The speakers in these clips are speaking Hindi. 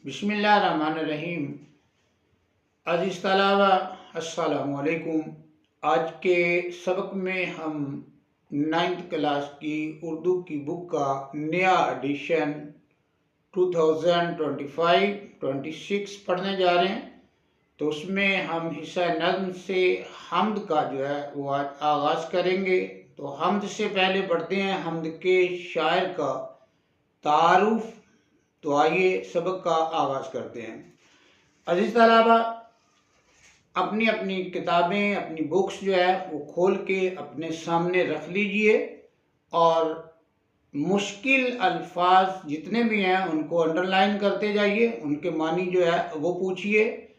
बिस्मिल्लाहिर्रहमानिर्रहीम। अज़ीज़ तलबा अस्सलामु अलैकुम। आज के सबक में हम 9th क्लास की उर्दू की बुक का नया एडिशन 2025-26 पढ़ने जा रहे हैं। तो उसमें हम हिस्सा नज़्म से हम्द का जो है वो आज आगाज़ करेंगे। तो हम्द से पहले पढ़ते हैं हम्द के शायर का तारुफ। तो आइए सबक का आगाज़ करते हैं। अज़ीज़ तलबा, अपनी अपनी किताबें, अपनी बुक्स जो है वो खोल के अपने सामने रख लीजिए और मुश्किल अल्फाज जितने भी हैं उनको अंडरलाइन करते जाइए, उनके मानी जो है वो पूछिए।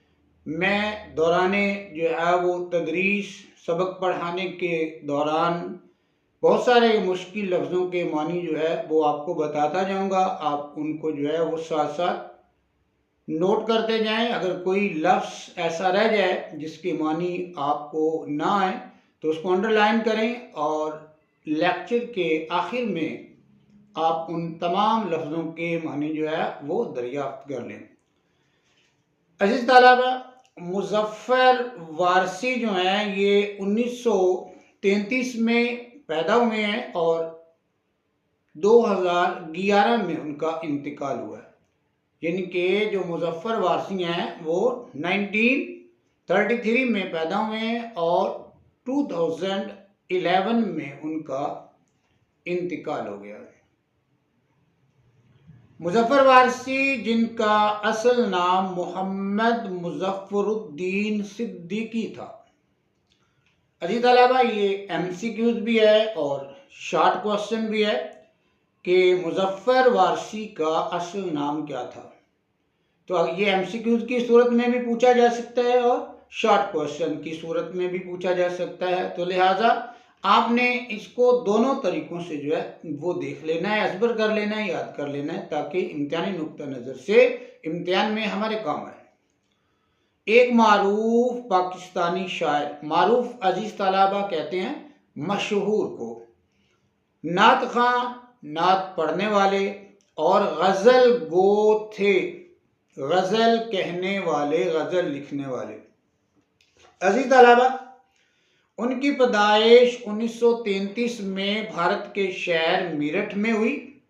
मैं दौराने जो है वो तदरीस सबक पढ़ाने के दौरान बहुत सारे मुश्किल लफ्ज़ों के मानी जो है वो आपको बताता जाऊंगा। आप उनको जो है वो साथ साथ नोट करते जाएं। अगर कोई लफ्ज़ ऐसा रह जाए जिसके मानी आपको ना आए तो उसको अंडरलाइन करें और लेक्चर के आखिर में आप उन तमाम लफ्ज़ों के मानी जो है वो दरियाफ्त कर लें। अज़ीज़ तलबा, मुज़फ़्फ़र वारसी जो हैं ये 1933 में पैदा हुए हैं और 2011 में उनका इंतकाल हुआ है। यानी कि जो मुज़फ़्फ़र वारसी हैं वो 1933 में पैदा हुए हैं और 2011 में उनका इंतकाल हो गया है। मुज़फ़्फ़र वारसी, जिनका असल नाम मोहम्मद मुज़फ़्फ़रुद्दीन सिद्दीकी था। अज़ीज़ तलबा, ये MCQs भी है और शॉर्ट क्वेश्चन भी है कि मुज़फ़्फ़र वारसी का असल नाम क्या था। तो ये MCQs की सूरत में भी पूछा जा सकता है और शॉर्ट क्वेश्चन की सूरत में भी पूछा जा सकता है। तो लिहाजा आपने इसको दोनों तरीक़ों से जो है वो देख लेना है, अज़बर कर लेना है, याद कर लेना है, ताकि इम्तिहानी नुक्ता नज़र से इम्तिहान में हमारे काम आए। एक मारूफ पाकिस्तानी शायर, मारूफ अज़ीज़ तलबा कहते हैं मशहूर को, नात ख़ां, नात पढ़ने वाले और गज़ल गो थे, गज़ल कहने वाले, गज़ल लिखने वाले। अज़ीज़ तलबा, उनकी पैदाइश 1933 में भारत के शहर मेरठ में हुई।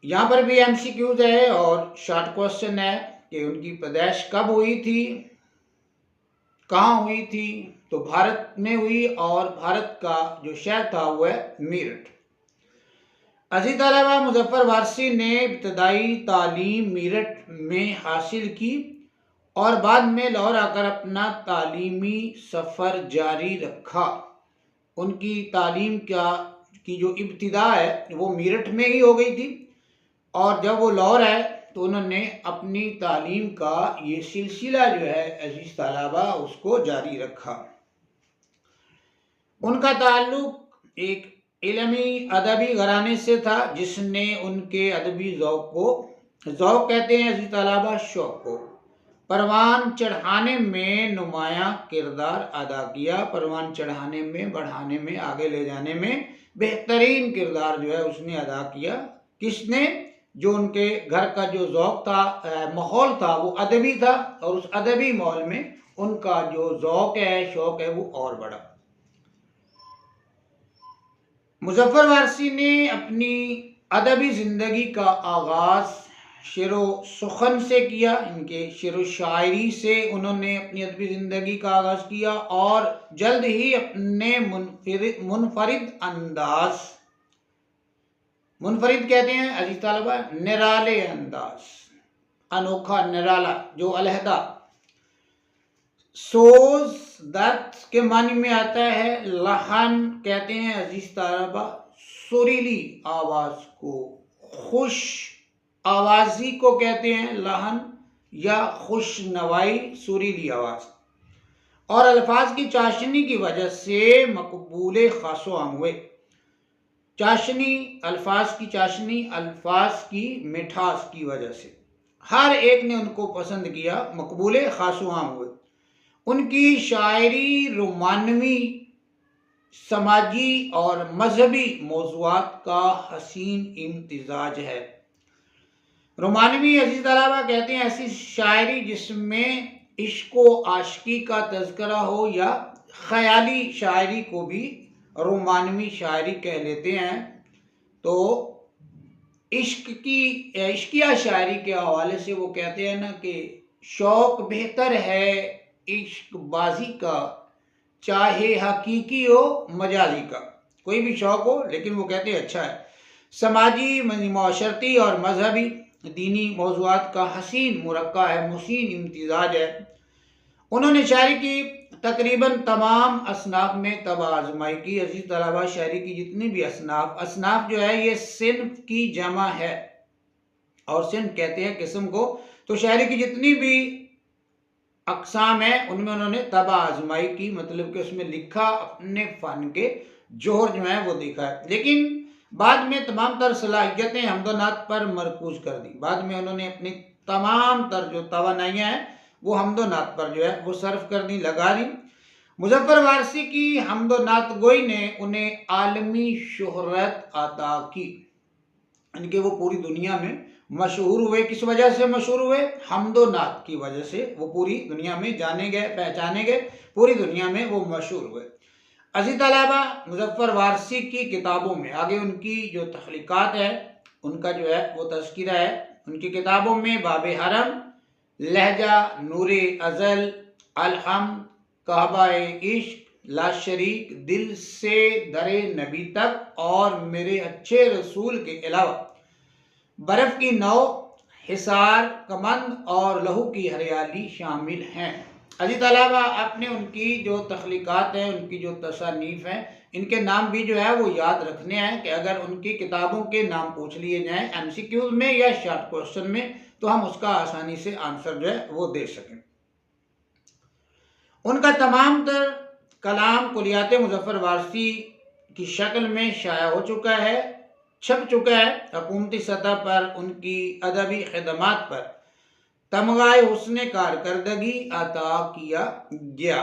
यहाँ पर भी MCQs है और शॉर्ट क्वेश्चन है कि उनकी पैदाइश कब हुई थी, कहाँ हुई थी। तो भारत में हुई और भारत का जो शहर था वो है मेरठ। अज़ीज़ तलबा, मुज़फ़्फ़र वारसी ने इब्तदाई तालीम मेरठ में हासिल की और बाद में लाहौर आकर अपना तालीमी सफ़र जारी रखा। उनकी तालीम की जो इब्तिदा है वो मेरठ में ही हो गई थी और जब वो लाहौर आए तो उन्होंने अपनी तालीम का ये सिलसिला जो है अज़ीज़ तलबा उसको जारी रखा। उनका ताल्लुक एक इल्मी अदबी घराने से था जिसने उनके अदबी ज़ौक़ को, ज़ौक़ कहते हैं अज़ीज़ तलबा शौक़ को, परवान चढ़ाने में नुमायाँ किरदार अदा किया। परवान चढ़ाने में, बढ़ाने में, आगे ले जाने में बेहतरीन किरदार जो है उसने अदा किया। किसने? जो उनके घर का जो ज़ौक़ था, माहौल था, वो अदबी था और उस अदबी माहौल में उनका जो ज़ौक़ है, शौक़ है, वो और बढ़ा। मुज़फ़्फ़र वारसी ने अपनी अदबी ज़िंदगी का आगाज़ शेरो सुखन से किया। इनके शेरो शायरी से उन्होंने अपनी अदबी ज़िंदगी का आगाज़ किया और जल्द ही अपने मुनफरिद अंदाज़, मुनफरिद कहते हैं अज़ीज़ तलबा निराले अंदाज़, अनोखा, निराला, जो अलहदा, सोज दर्द के मानी में आता है। लहन कहते हैं अज़ीज़ तलबा सुरीली आवाज़ को, खुश आवाज़ी को कहते हैं लहन या खुश नवाई, सुरीली आवाज़। और अल्फाज की चाशनी की वजह से मकबूल खासो आम हुए। चाशनी, अल्फाज की चाशनी, अल्फाज की मिठास की वजह से हर एक ने उनको पसंद किया, मकबूल खासो आम हुए। उनकी शायरी रोमानवी, समाजी और मजहबी मौज़ूआत का हसीन इम्तिजाज है। रोमानवी अजीज तलबा कहते हैं ऐसी शायरी जिसमें इश्क व आशिकी का तज़किरा हो, या ख़याली शायरी को भी रोमानवी शायरी कह लेते हैं। तो इश्किया शायरी के हवाले से वो कहते हैं ना कि शौक बेहतर है इश्क बाजी का, चाहे हकीकी हो मजाजी का। कोई भी शौक हो, लेकिन वो कहते हैं अच्छा है। समाजी, माशरती और मजहबी दीनी मौज़ूआत का हसीन मुरक्का है, मुसीन इम्तिजाज है। उन्होंने शायरी की तकरीबन तमाम असनाफ में तब आजमाई की। अजीज तलबा, शायरी की जितनी भी असनाफ जो है ये सिन्फ की जमा है, और सिन्फ कहते हैं किस्म को। तो शायरी की जितनी भी अक़साम है उनमें उन्होंने तब आजमाई की, मतलब कि उसमें लिखा, अपने फ़न के जोहर जो है वो देखा है। लेकिन बाद में तमाम तर सलाहियतें हमदोनात पर मरकूज कर दी। बाद में उन्होंने अपनी तमाम तर जो तवानाइयाँ हैं वो हमदोनात पर जो है वो सर्फ कर दी, लगा दी। मुज़फ़्फ़र वारसी की हमदोनात गोई ने उन्हें आलमी शोहरत अता की, यानी कि वो पूरी दुनिया में मशहूर हुए। किस वजह से मशहूर हुए? हमदोनात की वजह से वो पूरी दुनिया में जाने गए, पहचाने गए, पूरी दुनिया में वो मशहूर हुए। अज़ीज़ तलबा, मुज़फ़्फ़र वारसी की किताबों में आगे उनकी जो तख्लीक़ात है उनका जो है वो तज़किरा है। उनकी किताबों में बाब हरम, लहजा, नूरे अज़ल, अलहम्द, कहबाए इश्क, ला शरीक, दिल से दरे नबी तक और मेरे अच्छे रसूल के अलावा बर्फ़ की नौ, हिसार, कमंद और लहू की हरियाली शामिल हैं। अज़ीज़ तलबा, आपने उनकी जो तख्लीक़ात हैं, उनकी जो तसानीफ़ हैं, इनके नाम भी जो है वो याद रखने हैं कि अगर उनकी किताबों के नाम पूछ लिए जाएँ MCQs में या शॉर्ट क्वेश्चन में, तो हम उसका आसानी से आंसर जो है वो दे सकें। उनका तमाम तर कलाम कुलियात मुज़फ़्फ़र वारसी की शक्ल में शाया हो चुका है, छप चुका है। हुकूमती सतह पर उनकी अदबी खिदमात पर तमगाए हुस्न कारकर्दगी अता किया गया।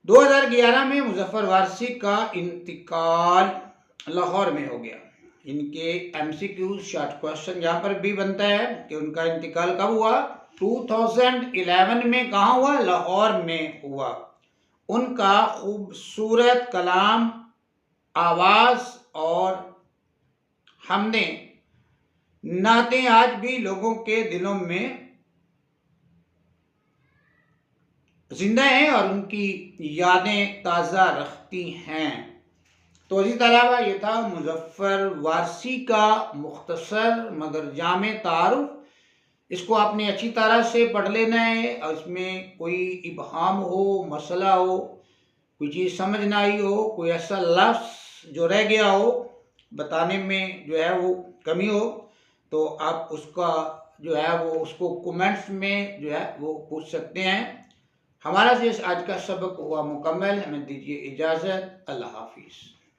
2011 में मुज़फ़्फ़र वारसी का इंतकाल लाहौर में हो गया। इनके MCQ शॉर्ट क्वेश्चन यहाँ पर भी बनता है कि उनका इंतकाल कब हुआ? 2011 में। कहाँ हुआ? लाहौर में हुआ। उनका खूबसूरत कलाम, आवाज़ और हमने नातें आज भी लोगों के दिलों में जिंदा हैं और उनकी यादें ताज़ा रखती हैं। तो अज़ीज़ तलबा, ये था मुज़फ़्फ़र वारसी का मुख्तसर मगर जामे तारुफ। इसको आपने अच्छी तरह से पढ़ लेना है, और इसमें कोई इबहाम हो, मसला हो, कोई चीज़ समझ ना आई हो, कोई ऐसा लफ्ज़ जो रह गया हो, बताने में जो है वो कमी हो, तो आप उसका जो है वो उसको कमेंट्स में जो है वो पूछ सकते हैं। हमारा से आज का सबक हुआ मुकम्मल। हमें दीजिए इजाज़त। अल्लाह हाफिज़।